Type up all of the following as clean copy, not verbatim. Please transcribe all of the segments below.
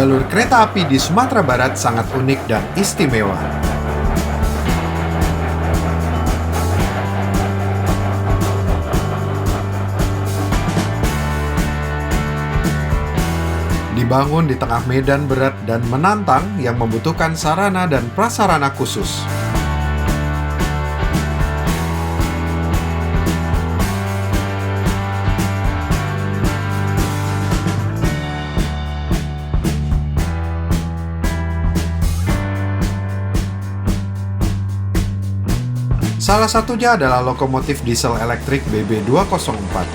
jalur kereta api di Sumatera Barat sangat unik dan istimewa. Dibangun di tengah medan berat dan menantang yang membutuhkan sarana dan prasarana khusus. Salah satunya adalah lokomotif diesel elektrik BB204.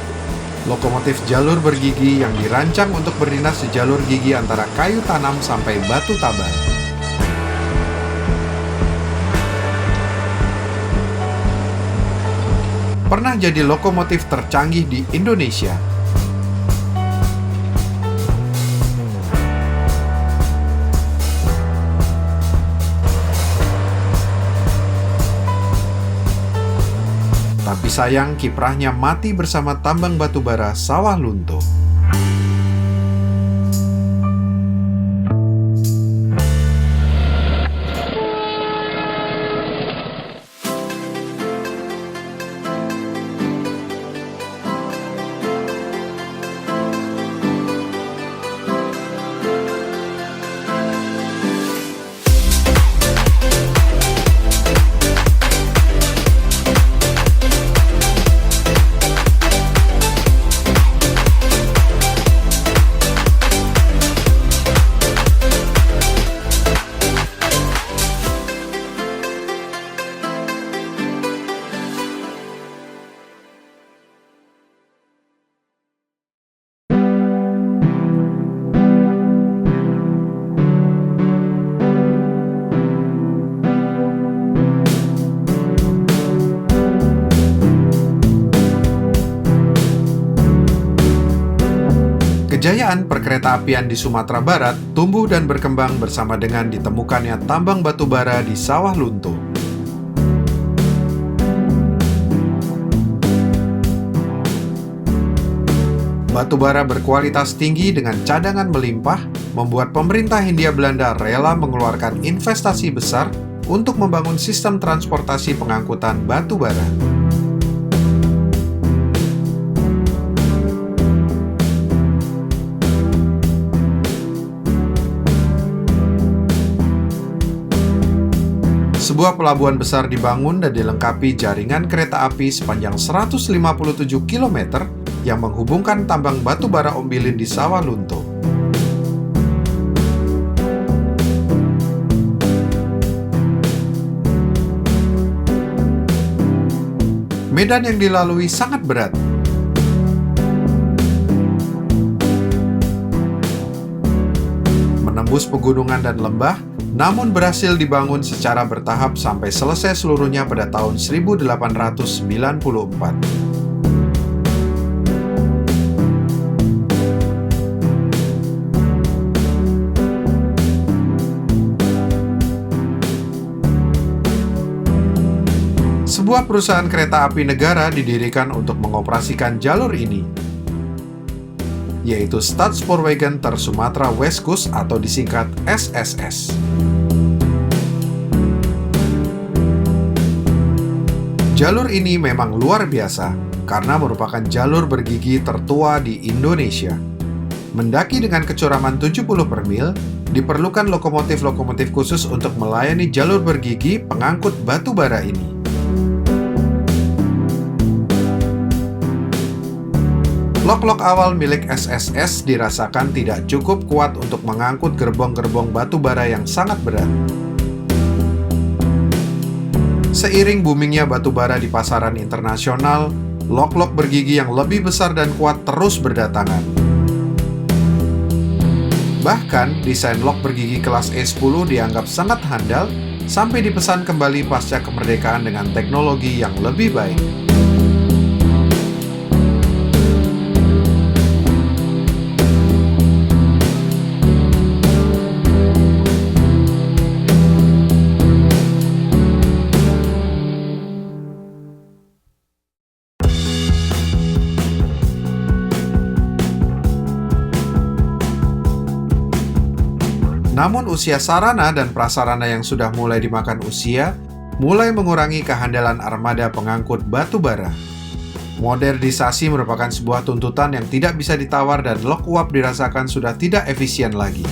Lokomotif jalur bergigi yang dirancang untuk berdinas di jalur gigi antara kayu tanam sampai batu tabal. Pernah jadi lokomotif tercanggih di Indonesia. Tapi sayang kiprahnya mati bersama tambang batubara Sawah Lunto. Kejayaan perkeretaapian di Sumatera Barat tumbuh dan berkembang bersama dengan ditemukannya tambang batubara di Sawah Lunto. Batubara berkualitas tinggi dengan cadangan melimpah membuat pemerintah Hindia Belanda rela mengeluarkan investasi besar untuk membangun sistem transportasi pengangkutan batubara. Sebuah pelabuhan besar dibangun dan dilengkapi jaringan kereta api sepanjang 157 km yang menghubungkan tambang batubara Ombilin di Sawah Lunto. Medan yang dilalui sangat berat. Menembus pegunungan dan lembah, namun berhasil dibangun secara bertahap sampai selesai seluruhnya pada tahun 1894. Sebuah perusahaan kereta api negara didirikan untuk mengoperasikan jalur ini, yaitu Stadspoorwegen ter Sumatera West Coast atau disingkat SSS. Jalur ini memang luar biasa karena merupakan jalur bergigi tertua di Indonesia. Mendaki dengan kecuraman 70 per mil, diperlukan lokomotif-lokomotif khusus untuk melayani jalur bergigi pengangkut batu bara ini. Lok-lok awal milik SSS dirasakan tidak cukup kuat untuk mengangkut gerbong-gerbong batu bara yang sangat berat. Seiring boomingnya batu bara di pasaran internasional, lok-lok bergigi yang lebih besar dan kuat terus berdatangan. Bahkan, desain lok bergigi kelas E10 dianggap sangat handal sampai dipesan kembali pasca kemerdekaan dengan teknologi yang lebih baik. Namun usia sarana dan prasarana yang sudah mulai dimakan usia, mulai mengurangi kehandalan armada pengangkut batu bara. Modernisasi merupakan sebuah tuntutan yang tidak bisa ditawar dan lok uap dirasakan sudah tidak efisien lagi.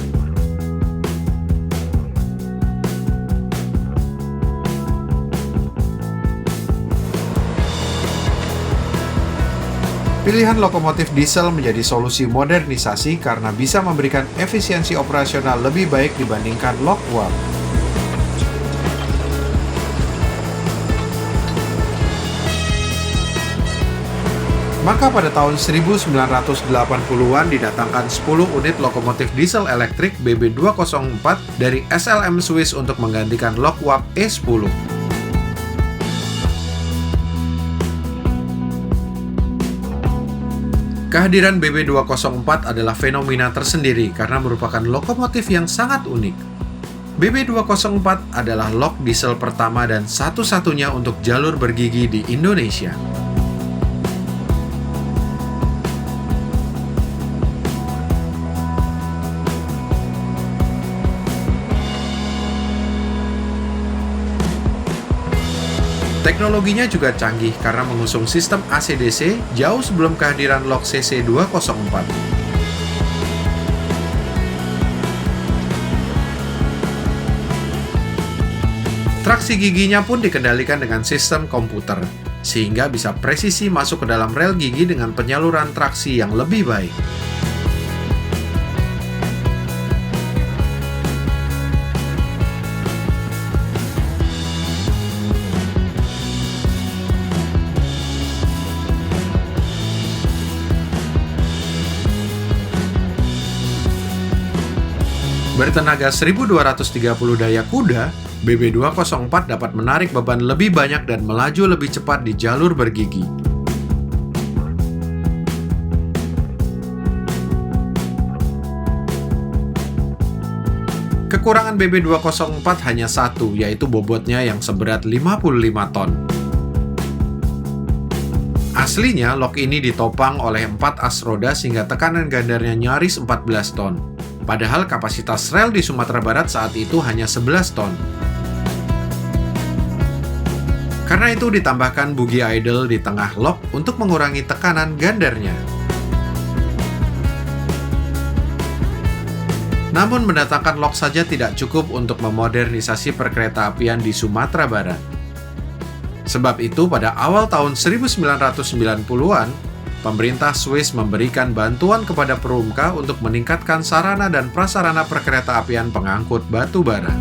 Pilihan lokomotif diesel menjadi solusi modernisasi karena bisa memberikan efisiensi operasional lebih baik dibandingkan lok uap. Maka pada tahun 1980-an didatangkan 10 unit lokomotif diesel elektrik BB204 dari SLM Swiss untuk menggantikan lok uap E10. Kehadiran BB204 adalah fenomena tersendiri karena merupakan lokomotif yang sangat unik. BB204 adalah lok diesel pertama dan satu-satunya untuk jalur bergigi di Indonesia. Teknologinya juga canggih karena mengusung sistem AC/DC jauh sebelum kehadiran lok CC204. Traksi giginya pun dikendalikan dengan sistem komputer, sehingga bisa presisi masuk ke dalam rel gigi dengan penyaluran traksi yang lebih baik. Bertenaga 1230 daya kuda, BB204 dapat menarik beban lebih banyak dan melaju lebih cepat di jalur bergigi. Kekurangan BB204 hanya satu, yaitu bobotnya yang seberat 55 ton. Aslinya, lok ini ditopang oleh 4 as roda sehingga tekanan gandarnya nyaris 14 ton. Padahal kapasitas rel di Sumatera Barat saat itu hanya 11 ton. Karena itu ditambahkan bugi idle di tengah lok untuk mengurangi tekanan gandarnya. Namun mendatangkan lok saja tidak cukup untuk memodernisasi perkeretaapian di Sumatera Barat. Sebab itu pada awal tahun 1990-an, pemerintah Swiss memberikan bantuan kepada Perumka untuk meningkatkan sarana dan prasarana perkeretaapian pengangkut batu bara.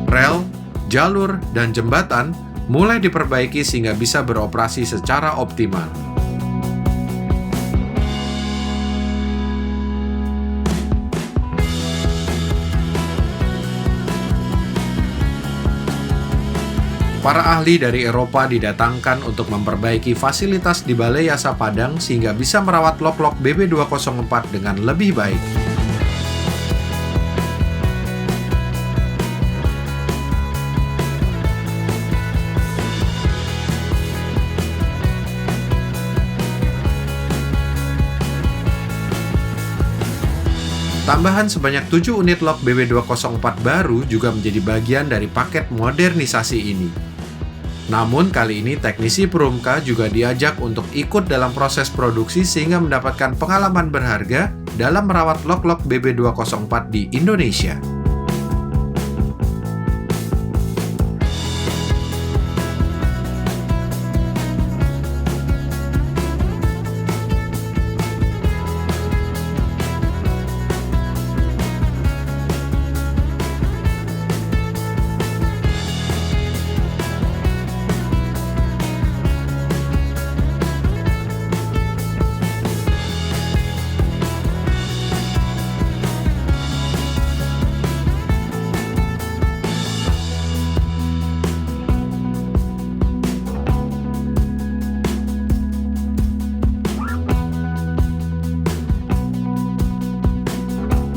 Rel, jalur, dan jembatan mulai diperbaiki sehingga bisa beroperasi secara optimal. Para ahli dari Eropa didatangkan untuk memperbaiki fasilitas di Balai Yasa Padang sehingga bisa merawat lok-lok BB204 dengan lebih baik. Tambahan sebanyak 7 unit lok BB204 baru juga menjadi bagian dari paket modernisasi ini. Namun kali ini teknisi Perumka juga diajak untuk ikut dalam proses produksi sehingga mendapatkan pengalaman berharga dalam merawat lok-lok BB204 di Indonesia.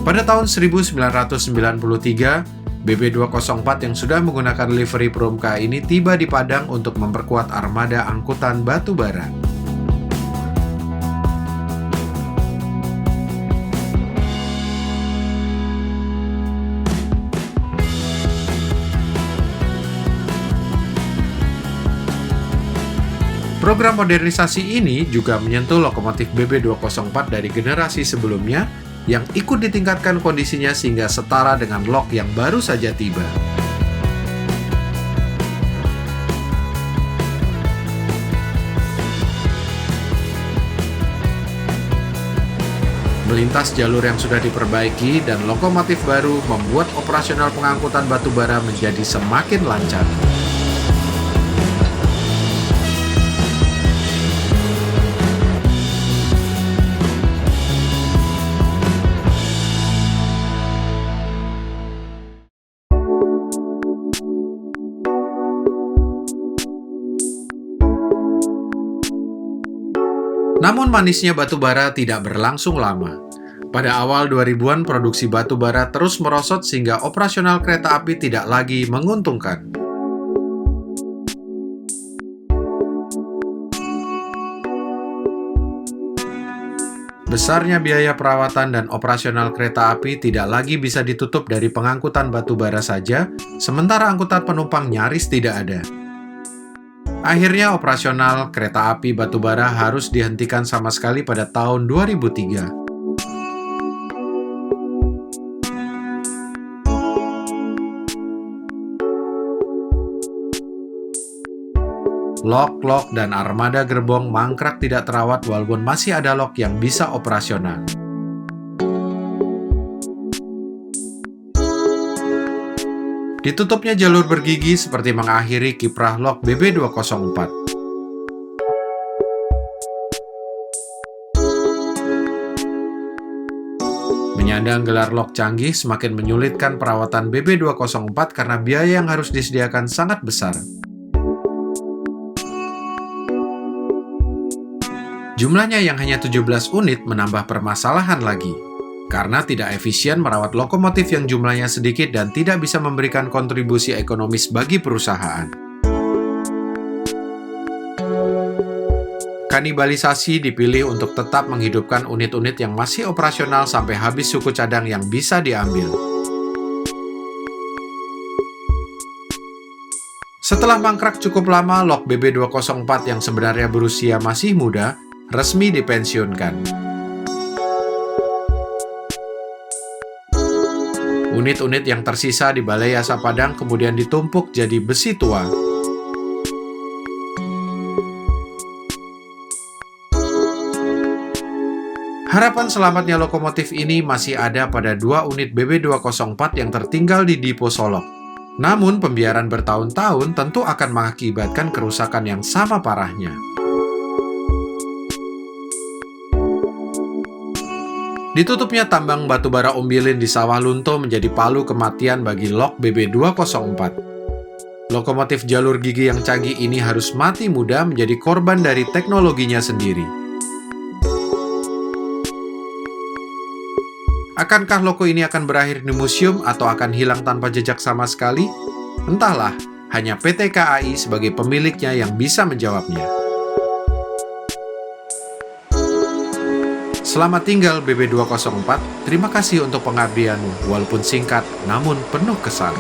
Pada tahun 1993, BB204 yang sudah menggunakan livery Perumka ini tiba di Padang untuk memperkuat armada angkutan batu bara. Program modernisasi ini juga menyentuh lokomotif BB204 dari generasi sebelumnya yang ikut ditingkatkan kondisinya sehingga setara dengan lok yang baru saja tiba. Melintas jalur yang sudah diperbaiki dan lokomotif baru membuat operasional pengangkutan batu bara menjadi semakin lancar. Namun manisnya batu bara tidak berlangsung lama. Pada awal 2000-an produksi batu bara terus merosot sehingga operasional kereta api tidak lagi menguntungkan. Besarnya biaya perawatan dan operasional kereta api tidak lagi bisa ditutup dari pengangkutan batu bara saja, sementara angkutan penumpang nyaris tidak ada. Akhirnya operasional kereta api batubara harus dihentikan sama sekali pada tahun 2003. Lok-lok dan armada gerbong mangkrak tidak terawat walaupun masih ada lok yang bisa operasional. Ditutupnya jalur bergigi seperti mengakhiri kiprah lok BB204. Menyandang gelar lok canggih semakin menyulitkan perawatan BB204 karena biaya yang harus disediakan sangat besar. Jumlahnya yang hanya 17 unit menambah permasalahan lagi. Karena tidak efisien merawat lokomotif yang jumlahnya sedikit dan tidak bisa memberikan kontribusi ekonomis bagi perusahaan. Kanibalisasi dipilih untuk tetap menghidupkan unit-unit yang masih operasional sampai habis suku cadang yang bisa diambil. Setelah mangkrak cukup lama, lok BB204 yang sebenarnya berusia masih muda, resmi dipensiunkan. Unit-unit yang tersisa di Balai Yasa Padang kemudian ditumpuk jadi besi tua. Harapan selamatnya lokomotif ini masih ada pada 2 unit BB204 yang tertinggal di Dipo Solok. Namun pembiaran bertahun-tahun tentu akan mengakibatkan kerusakan yang sama parahnya. Ditutupnya tambang batubara Ombilin di Sawah Lunto menjadi palu kematian bagi lok BB204. Lokomotif jalur gigi yang canggih ini harus mati muda menjadi korban dari teknologinya sendiri. Akankah loko ini akan berakhir di museum atau akan hilang tanpa jejak sama sekali? Entahlah, hanya PT KAI sebagai pemiliknya yang bisa menjawabnya. Selamat tinggal BB204, terima kasih untuk pengabdianmu, walaupun singkat namun penuh kesan.